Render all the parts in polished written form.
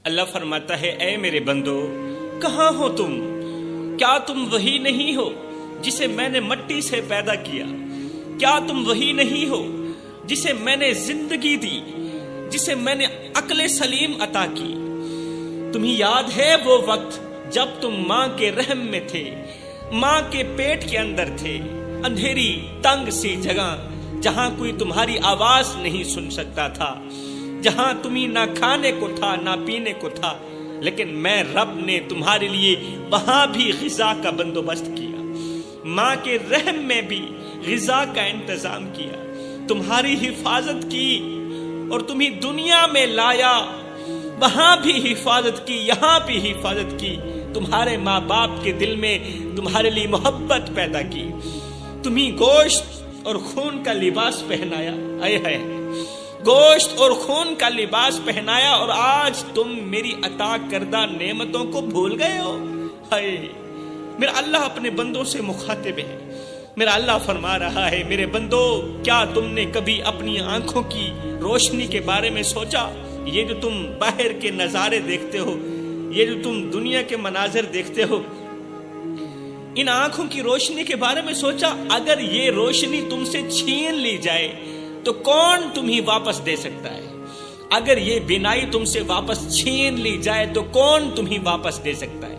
اللہ فرماتا ہے اے میرے بندو کہاں ہو تم؟ کیا تم وہی نہیں ہو جسے میں نے مٹی سے پیدا کیا؟ کیا تم وہی نہیں ہو جسے میں نے زندگی دی، جسے میں نے عقل سلیم عطا کی؟ تمہیں یاد ہے وہ وقت جب تم ماں کے رحم میں تھے، ماں کے پیٹ کے اندر تھے، اندھیری تنگ سی جگہ جہاں کوئی تمہاری آواز نہیں سن سکتا تھا، جہاں تمہیں نہ کھانے کو تھا نہ پینے کو تھا، لیکن میں رب نے تمہارے لیے وہاں بھی غذا کا بندوبست کیا، ماں کے رحم میں بھی غذا کا انتظام کیا، تمہاری حفاظت کی اور تمہیں دنیا میں لایا، وہاں بھی حفاظت کی، یہاں بھی حفاظت کی، تمہارے ماں باپ کے دل میں تمہارے لیے محبت پیدا کی، تمہیں گوشت اور خون کا لباس پہنایا، گوشت اور خون کا لباس پہنایا، اور آج تم میری عطا کردہ نعمتوں کو بھول گئے ہو۔ میرا اللہ اپنے بندوں سے مخاطب ہے، میرا اللہ فرما رہا ہے میرے بندو کیا تم نے کبھی اپنی آنکھوں کی روشنی کے بارے میں سوچا؟ یہ جو تم باہر کے نظارے دیکھتے ہو، یہ جو تم دنیا کے مناظر دیکھتے ہو، ان آنکھوں کی روشنی کے بارے میں سوچا؟ اگر یہ روشنی تم سے چھین لی جائے تو کون تمہیں واپس دے سکتا ہے؟ اگر یہ بینائی تم سے واپس چھین لی جائے تو کون تمہیں واپس دے سکتا ہے؟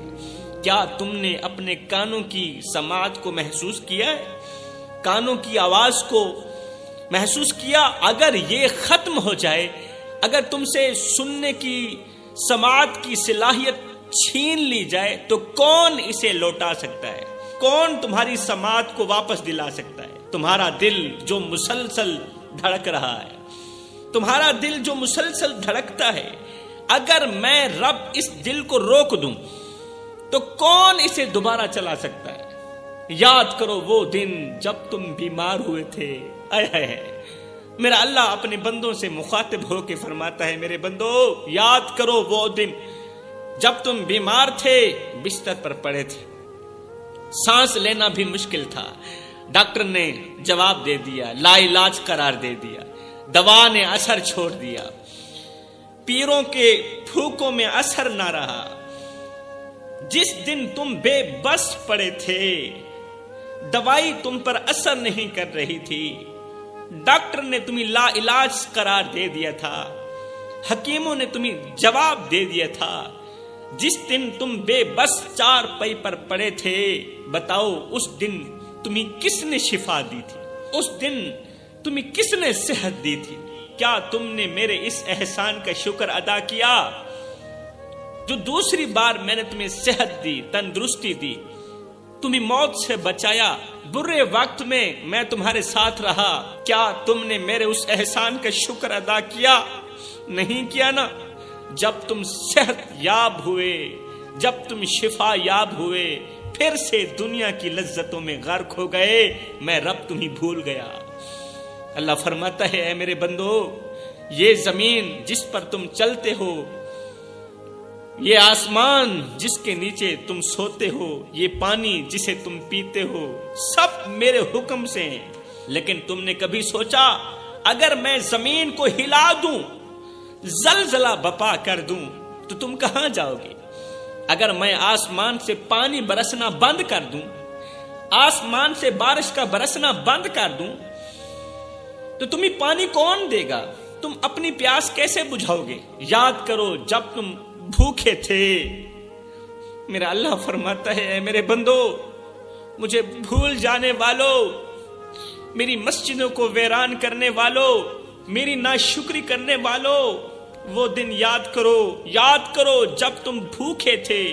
کیا تم نے اپنے کانوں کی سماعت کو محسوس کیا ہے؟ کانوں کی آواز کو محسوس کیا؟ اگر یہ ختم ہو جائے، اگر تم سے سننے کی سماعت کی صلاحیت چھین لی جائے تو کون اسے لوٹا سکتا ہے؟ کون تمہاری سماعت کو واپس دلا سکتا ہے؟ تمہارا دل جو مسلسل دھڑک رہا ہے، تمہارا دل جو مسلسل دھڑکتا ہے، اگر میں رب اس دل کو روک دوں تو کون اسے دوبارہ چلا سکتا ہے؟ یاد کرو وہ دن جب تم بیمار ہوئے تھے۔ میرا اللہ اپنے بندوں سے مخاطب ہو کے فرماتا ہے میرے بندو یاد کرو وہ دن جب تم بیمار تھے، بستر پر پڑے تھے، سانس لینا بھی مشکل تھا، ڈاکٹر نے جواب دے دیا، لا علاج قرار دے دیا، دوا نے اثر چھوڑ دیا، پیروں کے پھوکوں میں اثر نہ رہا۔ جس دن تم بے بس پڑے تھے، دوائی تم پر اثر نہیں کر رہی تھی، ڈاکٹر نے تمہیں لا علاج قرار دے دیا تھا، حکیموں نے تمہیں جواب دے دیا تھا، جس دن تم بے بس چار پائی پر پڑے تھے، بتاؤ اس دن تمہیں کس نے شفا دی تھی؟ اس دن تمہیں کس نے صحت دی تھی؟ کیا تم نے میرے اس احسان کا شکر ادا کیا جو دوسری بار میں نے تمہیں صحت دی، تندرستی دی، تمہیں موت سے بچایا، برے وقت میں تمہارے ساتھ رہا؟ کیا تم نے میرے اس احسان کا شکر ادا کیا؟ نہیں کیا نا؟ جب تم صحت یاب ہوئے، جب تم شفا یاب ہوئے، پھر سے دنیا کی لذتوں میں غرق ہو گئے، میں رب تمہیں بھول گیا۔ اللہ فرماتا ہے اے میرے بندو یہ زمین جس پر تم چلتے ہو، یہ آسمان جس کے نیچے تم سوتے ہو، یہ پانی جسے تم پیتے ہو، سب میرے حکم سے ہیں۔ لیکن تم نے کبھی سوچا اگر میں زمین کو ہلا دوں، زلزلہ بپا کر دوں تو تم کہاں جاؤ گے؟ اگر میں آسمان سے پانی برسنا بند کر دوں، آسمان سے بارش کا برسنا بند کر دوں تو تمہیں پانی کون دے گا؟ تم اپنی پیاس کیسے بجھاؤ گے؟ یاد کرو جب تم بھوکے تھے، میرا اللہ فرماتا ہے اے میرے بندو مجھے بھول جانے والوں، میری مسجدوں کو ویران کرنے والوں، میری ناشکری کرنے والوں، وہ دن یاد کرو جب تم بھوکے تھے،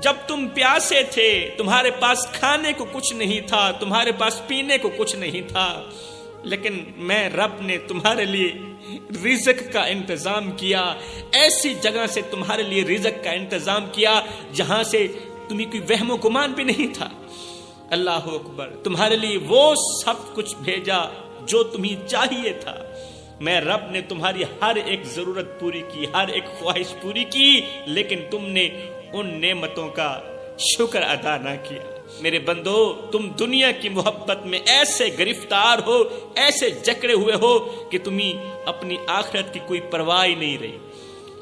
جب تم پیاسے تھے، تمہارے پاس کھانے کو کچھ نہیں تھا، تمہارے پاس پینے کو کچھ نہیں تھا، لیکن میں رب نے تمہارے لیے رزق کا انتظام کیا، ایسی جگہ سے تمہارے لیے رزق کا انتظام کیا جہاں سے تمہیں کوئی وہم و گمان بھی نہیں تھا۔ اللہ اکبر، تمہارے لیے وہ سب کچھ بھیجا جو تمہیں چاہیے تھا۔ میں رب نے تمہاری ہر ایک ضرورت پوری کی، ہر ایک خواہش پوری کی، لیکن تم نے ان نعمتوں کا شکر ادا نہ کیا۔ میرے بندو تم دنیا کی محبت میں ایسے گرفتار ہو، ایسے جکڑے ہوئے ہو کہ تمہیں اپنی آخرت کی کوئی پرواہ نہیں رہی،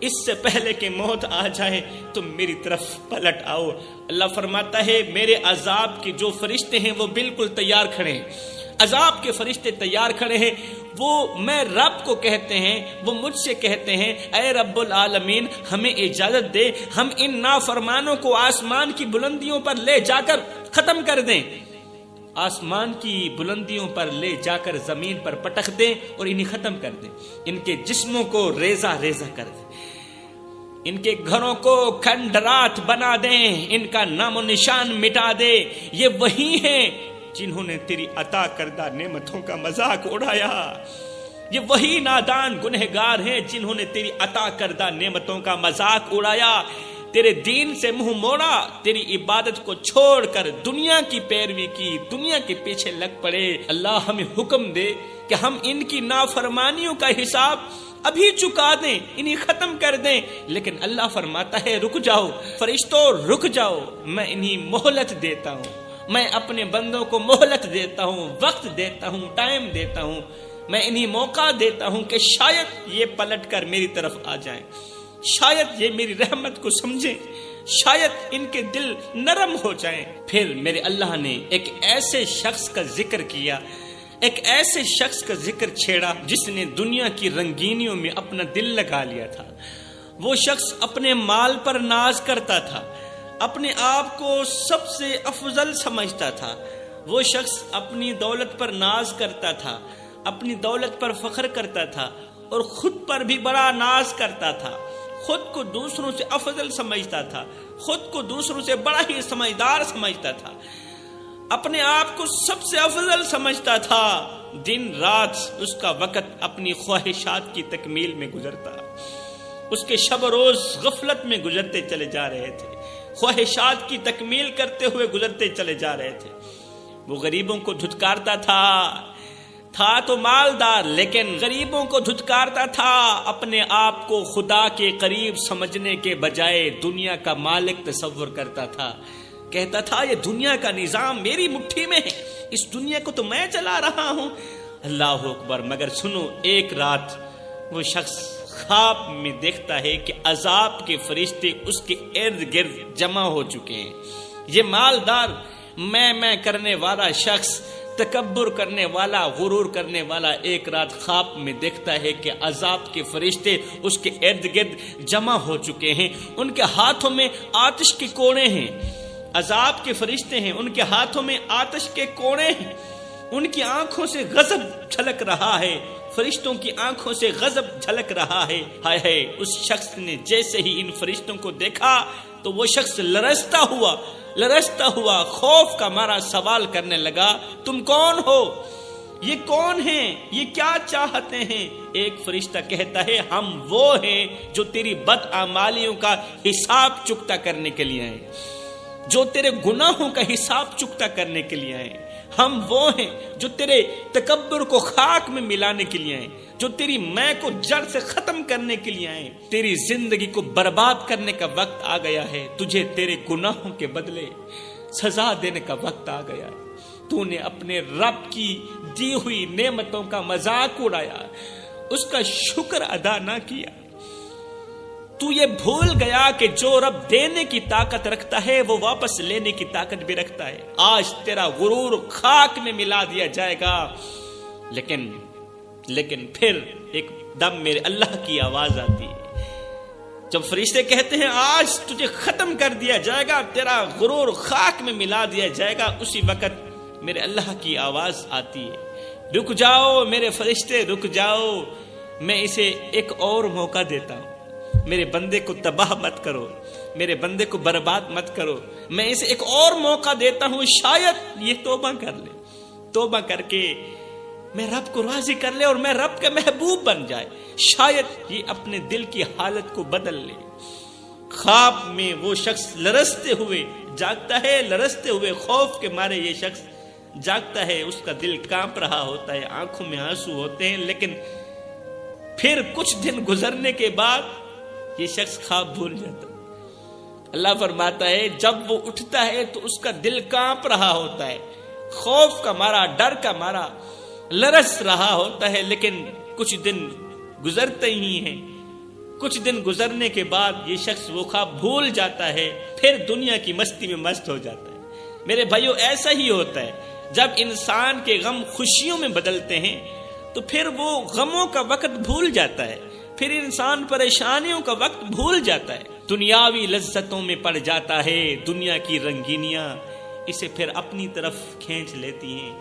اس سے پہلے کہ موت آ جائے تم میری طرف پلٹ آؤ۔ اللہ فرماتا ہے میرے عذاب کے جو فرشتے ہیں وہ بالکل تیار کھڑے ہیں، عذاب کے فرشتے تیار کھڑے ہیں، وہ میں رب کو کہتے ہیں، وہ مجھ سے کہتے ہیں اے رب العالمین ہمیں اجازت دے ہم ان نافرمانوں کو آسمان کی بلندیوں پر لے جا کر ختم کر دیں، آسمان کی بلندیوں پر لے جا کر زمین پر پٹک دیں اور انہیں ختم کر دیں، ان کے جسموں کو ریزہ ریزہ کر دیں، ان کے گھروں کو کھنڈرات بنا دیں، ان کا نام و نشان مٹا دے۔ یہ وہی ہیں جنہوں نے تیری عطا کردہ نعمتوں کا مذاق اڑایا، یہ وہی نادان گنہگار ہیں جنہوں نے تیری عطا کردہ نعمتوں کا مذاق اڑایا، تیرے دین سے منہ موڑا، تیری عبادت کو چھوڑ کر دنیا کی پیروی کی، دنیا کے پیچھے لگ پڑے۔ اللہ ہمیں حکم دے کہ ہم ان کی نافرمانیوں کا حساب ابھی چکا دیں، انہیں ختم کر دیں، لیکن اللہ فرماتا ہے رک جاؤ فرشتوں، رک جاؤ، میں انہیں مہلت دیتا ہوں، میں اپنے بندوں کو مہلت دیتا ہوں، وقت دیتا ہوں، ٹائم دیتا ہوں، میں انہیں موقع دیتا ہوں کہ شاید یہ پلٹ کر میری طرف آ جائیں، شاید یہ میری رحمت کو سمجھیں، شاید ان کے دل نرم ہو جائیں۔ پھر میرے اللہ نے ایک ایسے شخص کا ذکر کیا، ایک ایسے شخص کا ذکر چھیڑا جس نے دنیا کی رنگینیوں میں اپنا دل لگا لیا تھا۔ وہ شخص اپنے مال پر ناز کرتا تھا، اپنے آپ کو سب سے افضل سمجھتا تھا، وہ شخص اپنی دولت پر ناز کرتا تھا، اپنی دولت پر فخر کرتا تھا اور خود پر بھی بڑا ناز کرتا تھا، خود کو دوسروں سے افضل سمجھتا تھا، خود کو دوسروں سے بڑا ہی سمجھدار سمجھتا تھا، اپنے آپ کو سب سے افضل سمجھتا تھا۔ دن رات اس کا وقت اپنی خواہشات کی تکمیل میں گزرتا، اس کے شب روز غفلت میں گزرتے چلے جا رہے تھے، خواہشات کی تکمیل کرتے ہوئے گزرتے چلے جا رہے تھے۔ وہ غریبوں کو دھتکارتا تھا تو مالدار، لیکن غریبوں کو دھتکارتا تھا، اپنے آپ کو خدا کے قریب سمجھنے کے بجائے دنیا کا مالک تصور کرتا تھا، کہتا تھا یہ دنیا کا نظام میری مٹھی میں ہے، اس دنیا کو تو میں چلا رہا ہوں۔ اللہ اکبر۔ مگر سنو، ایک رات وہ شخص خواب میں دیکھتا ہے کہ عذاب کے فرشتے اس کے ارد گرد جمع ہو چکے ہیں۔ یہ مالدار، میں کرنے والا شخص، تکبر کرنے والا، غرور کرنے والا، ایک رات خواب میں دیکھتا ہے کہ عذاب کے فرشتے اس کے ارد گرد جمع ہو چکے ہیں، ان کے ہاتھوں میں آتش کے کوڑے ہیں، عذاب کے فرشتے ہیں، ان کے ہاتھوں میں آتش کے کوڑے ہیں، ان کی آنکھوں سے غضب جھلک رہا ہے، فرشتوں کی آنکھوں سے غضب جھلک رہا ہے۔ ہائے ہائے، اس شخص نے جیسے ہی ان فرشتوں کو دیکھا تو وہ شخص لرزتا ہوا خوف کا مارا سوال کرنے لگا، تم کون ہو؟ یہ کون ہیں؟ یہ کیا چاہتے ہیں؟ ایک فرشتہ کہتا ہے ہم وہ ہیں جو تیری بدعمالیوں کا حساب چکتا کرنے کے لیے آئے، جو تیرے گناہوں کا حساب چکتا کرنے کے لیے آئے، ہم وہ ہیں جو تیرے تکبر کو خاک میں ملانے کے لیے آئے، جو تیری میں کو جڑ سے ختم کرنے کے لیے آئے، تیری زندگی کو برباد کرنے کا وقت آ گیا ہے، تجھے تیرے گناہوں کے بدلے سزا دینے کا وقت آ گیا ہے، تو نے اپنے رب کی دی ہوئی نعمتوں کا مذاق اڑایا، اس کا شکر ادا نہ کیا، تو یہ بھول گیا کہ جو رب دینے کی طاقت رکھتا ہے وہ واپس لینے کی طاقت بھی رکھتا ہے۔ آج تیرا غرور خاک میں ملا دیا جائے گا، لیکن پھر ایک دم میرے اللہ کی آواز آتی ہے، جب فرشتے کہتے ہیں آج تجھے ختم کر دیا جائے گا، تیرا غرور خاک میں ملا دیا جائے گا، اسی وقت میرے اللہ کی آواز آتی ہے، رک جاؤ میرے فرشتے، رک جاؤ، میں اسے ایک اور موقع دیتا ہوں، میرے بندے کو تباہ مت کرو، میرے بندے کو برباد مت کرو، میں اسے ایک اور موقع دیتا ہوں، شاید یہ توبہ کر لے، توبہ کر کے میں رب کو راضی کر لے اور میں رب کا محبوب بن جائے، شاید یہ اپنے دل کی حالت کو بدل لے۔ خواب میں وہ شخص لرزتے ہوئے جاگتا ہے، لرزتے ہوئے خوف کے مارے یہ شخص جاگتا ہے، اس کا دل کانپ رہا ہوتا ہے، آنکھوں میں آنسو ہوتے ہیں، لیکن پھر کچھ دن گزرنے کے بعد یہ شخص خواب بھول جاتا ہے۔ اللہ فرماتا ہے جب وہ اٹھتا ہے تو اس کا دل کانپ رہا ہوتا ہے، خوف کا مارا، ڈر کا مارا لرز رہا ہوتا ہے، لیکن کچھ دن گزرتے ہی ہیں کچھ دن گزرنے کے بعد یہ شخص وہ خواب بھول جاتا ہے، پھر دنیا کی مستی میں مست ہو جاتا ہے۔ میرے بھائیو، ایسا ہی ہوتا ہے، جب انسان کے غم خوشیوں میں بدلتے ہیں تو پھر وہ غموں کا وقت بھول جاتا ہے، پھر انسان پریشانیوں کا وقت بھول جاتا ہے، دنیاوی لذتوں میں پڑ جاتا ہے۔ دنیا کی رنگینیاں اسے پھر اپنی طرف کھینچ لیتی ہیں،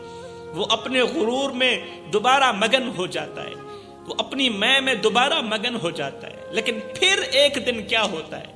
وہ اپنے غرور میں دوبارہ مگن ہو جاتا ہے، وہ اپنی میں دوبارہ مگن ہو جاتا ہے۔ لیکن پھر ایک دن کیا ہوتا ہے؟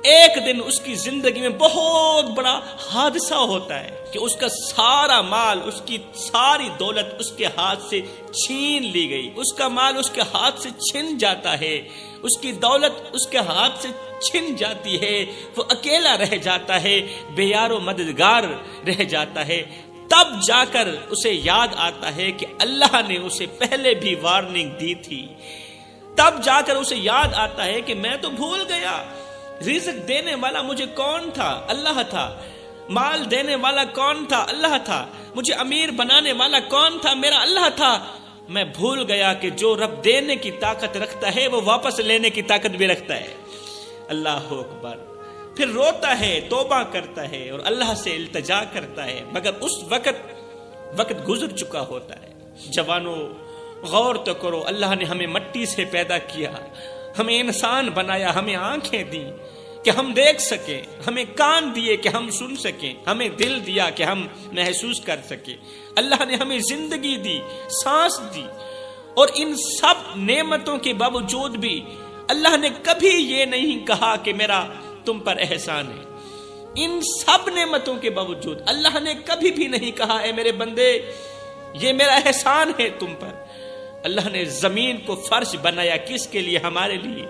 ایک دن اس کی زندگی میں بہت بڑا حادثہ ہوتا ہے کہ اس کا سارا مال، اس کی ساری دولت اس کے ہاتھ سے چھین لی گئی، اس کا مال اس کے ہاتھ سے چھن جاتا ہے، اس کی دولت اس کے ہاتھ سے چھن جاتی ہے، وہ اکیلا رہ جاتا ہے، بے یار و مددگار رہ جاتا ہے۔ تب جا کر اسے یاد آتا ہے کہ اللہ نے اسے پہلے بھی وارننگ دی تھی، تب جا کر اسے یاد آتا ہے کہ میں تو بھول گیا، رزق دینے والا مجھے کون تھا؟ اللہ تھا۔ مال دینے والا کون تھا؟ اللہ تھا۔ مجھے امیر بنانے والا کون تھا؟ میرا اللہ تھا۔ میں بھول گیا کہ جو رب دینے کی طاقت رکھتا ہے وہ واپس لینے کی طاقت بھی رکھتا ہے۔ اللہ اکبر۔ پھر روتا ہے، توبہ کرتا ہے اور اللہ سے التجا کرتا ہے، مگر اس وقت گزر چکا ہوتا ہے۔ جوانوں، غور تو کرو، اللہ نے ہمیں مٹی سے پیدا کیا، ہمیں انسان بنایا، ہمیں آنکھیں دی کہ ہم دیکھ سکیں، ہمیں کان دیے کہ ہم سن سکیں، ہمیں دل دیا کہ ہم محسوس کر سکیں۔ اللہ نے ہمیں زندگی دی، سانس دی، اور ان سب نعمتوں کے باوجود بھی اللہ نے کبھی یہ نہیں کہا کہ میرا تم پر احسان ہے۔ ان سب نعمتوں کے باوجود اللہ نے کبھی بھی نہیں کہا اے میرے بندے یہ میرا احسان ہے تم پر۔ اللہ نے زمین کو فرش بنایا کس کے لیے؟ ہمارے لیے۔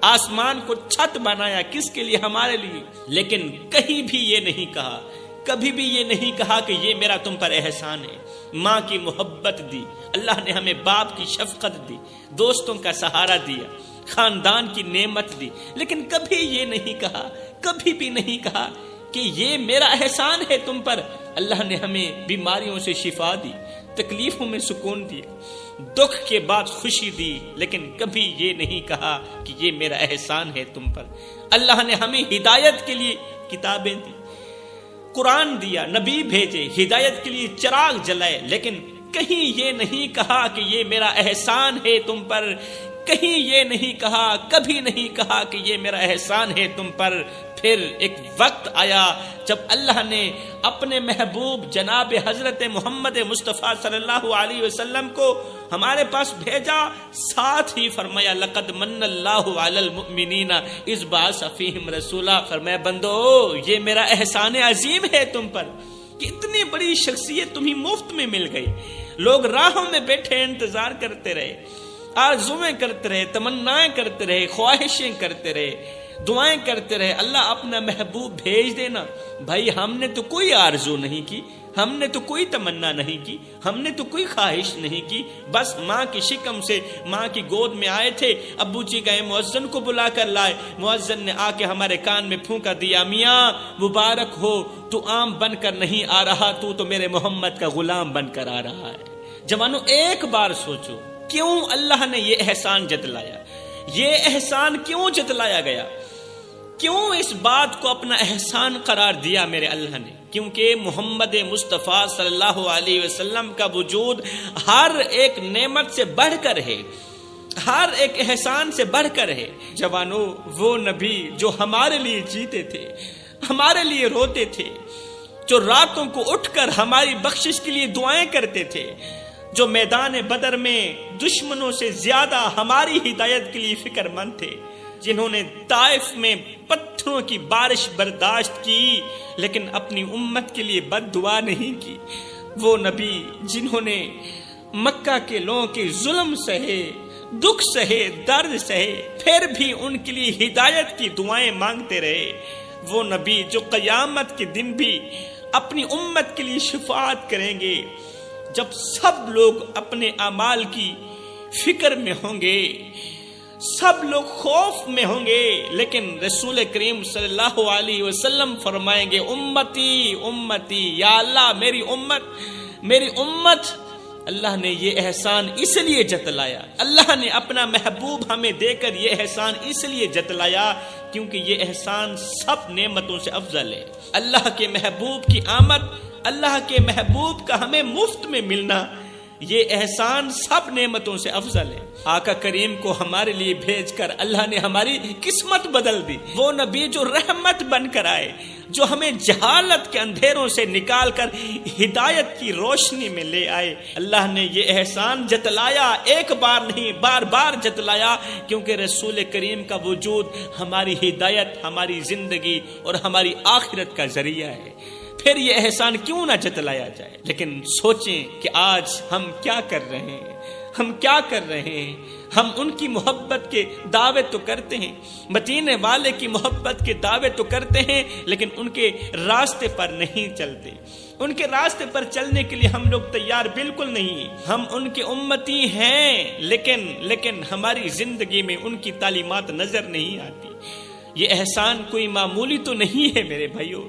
آسمان کو چھت بنایا کس کے لیے؟ ہمارے لیے۔ لیکن کہیں بھی یہ نہیں کہا، کبھی بھی یہ نہیں کہا کہ یہ میرا تم پر احسان ہے۔ ماں کی محبت دی، اللہ نے ہمیں باپ کی شفقت دی، دوستوں کا سہارا دیا، خاندان کی نعمت دی، لیکن کبھی یہ نہیں کہا، کبھی بھی نہیں کہا کہ یہ میرا احسان ہے تم پر۔ اللہ نے ہمیں بیماریوں سے شفا دی، تکلیفوں میں سکون دیا، دکھ کے بعد خوشی دی، لیکن کبھی یہ نہیں کہا کہ یہ میرا احسان ہے تم پر۔ اللہ نے ہمیں ہدایت کے لیے کتابیں دی، قرآن دیا، نبی بھیجے، ہدایت کے لیے چراغ جلائے، لیکن کہیں یہ نہیں کہا کہ یہ میرا احسان ہے تم پر، کہیں یہ نہیں کہا، کبھی نہیں کہا کہ یہ میرا احسان ہے تم پر۔ پھر ایک وقت آیا جب اللہ نے اپنے محبوب جناب حضرت محمد مصطفیٰ صلی اللہ علیہ وسلم کو ہمارے پاس بھیجا، ساتھ ہی فرمایا لقد من اللہ علی المؤمنین اذ بعث فیہم رسولا۔ فرمایا بندو یہ میرا احسان عظیم ہے تم پر کہ اتنی بڑی شخصیت تمہیں مفت میں مل گئی۔ لوگ راہوں میں بیٹھے انتظار کرتے رہے، آرزویں کرتے رہے، تمنائیں کرتے رہے، خواہشیں کرتے رہے، دعائیں کرتے رہے، اللہ اپنا محبوب بھیج دینا۔ بھائی ہم نے تو کوئی آرزو نہیں کی، ہم نے تو کوئی تمنا نہیں کی، ہم نے تو کوئی خواہش نہیں کی، بس ماں کی شکم سے ماں کی گود میں آئے تھے، ابو جی گئے مؤذن کو بلا کر لائے، مؤذن نے آ کے ہمارے کان میں پھونکا دیا، میاں مبارک ہو، تو عام بن کر نہیں آ رہا، تو میرے محمد کا غلام بن کر آ رہا ہے۔ جوانوں ایک بار سوچو، کیوں اللہ نے یہ احسان جتلایا؟ یہ احسان کیوں جتلایا گیا؟ کیوں اس بات کو اپنا احسان قرار دیا میرے اللہ نے؟ کیونکہ محمد مصطفیٰ صلی اللہ علیہ وسلم کا وجود ہر ایک نعمت سے بڑھ کر ہے، ہر ایک احسان سے بڑھ کر ہے۔ جوانوں وہ نبی جو ہمارے لیے جیتے تھے، ہمارے لیے روتے تھے، جو راتوں کو اٹھ کر ہماری بخشش کے لیے دعائیں کرتے تھے، جو میدان بدر میں دشمنوں سے زیادہ ہماری ہدایت کے لیے فکر مند تھے، جنہوں نے طائف میں پتھروں کی بارش برداشت کی لیکن اپنی امت کے لیے بد دعا نہیں کی، وہ نبی جنہوں نے مکہ کے لوگوں کے ظلم سہے، دکھ سہے، درد سہے، پھر بھی ان کے لیے ہدایت کی دعائیں مانگتے رہے، وہ نبی جو قیامت کے دن بھی اپنی امت کے لیے شفاعت کریں گے، جب سب لوگ اپنے اعمال کی فکر میں ہوں گے، سب لوگ خوف میں ہوں گے، لیکن رسول کریم صلی اللہ علیہ وسلم فرمائیں گے امتی امتی، یا اللہ میری امت اللہ نے یہ احسان اس لیے جتلایا، اللہ نے اپنا محبوب ہمیں دے کر یہ احسان اس لیے جتلایا کیونکہ یہ احسان سب نعمتوں سے افضل ہے۔ اللہ کے محبوب کی آمد، اللہ کے محبوب کا ہمیں مفت میں ملنا، یہ احسان سب نعمتوں سے افضل ہے۔ آقا کریم کو ہمارے لیے بھیج کر اللہ نے ہماری قسمت بدل دی۔ وہ نبی جو رحمت بن کر آئے، جو ہمیں جہالت کے اندھیروں سے نکال کر ہدایت کی روشنی میں لے آئے، اللہ نے یہ احسان جتلایا، ایک بار نہیں بار بار جتلایا، کیونکہ رسول کریم کا وجود ہماری ہدایت، ہماری زندگی اور ہماری آخرت کا ذریعہ ہے۔ پھر یہ احسان کیوں نہ جتلایا جائے؟ لیکن سوچیں کہ آج ہم کیا کر رہے ہیں، ہم کیا کر رہے ہیں؟ ہم ان کی محبت کے دعوے تو کرتے ہیں، مدینے والے کی محبت کے دعوے تو کرتے ہیں، لیکن ان کے راستے پر نہیں چلتے۔ ان کے راستے پر چلنے کے لیے ہم لوگ تیار بالکل نہیں ہیں۔ ہم ان کے امتی ہیں، لیکن ہماری زندگی میں ان کی تعلیمات نظر نہیں آتی۔ یہ احسان کوئی معمولی تو نہیں ہے میرے بھائیو،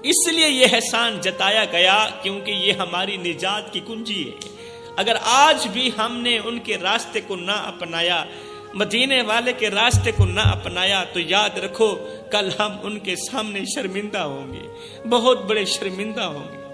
اس لیے یہ احسان جتایا گیا کیونکہ یہ ہماری نجات کی کنجی ہے۔ اگر آج بھی ہم نے ان کے راستے کو نہ اپنایا، مدینے والے کے راستے کو نہ اپنایا، تو یاد رکھو کل ہم ان کے سامنے شرمندہ ہوں گے، بہت بڑے شرمندہ ہوں گے۔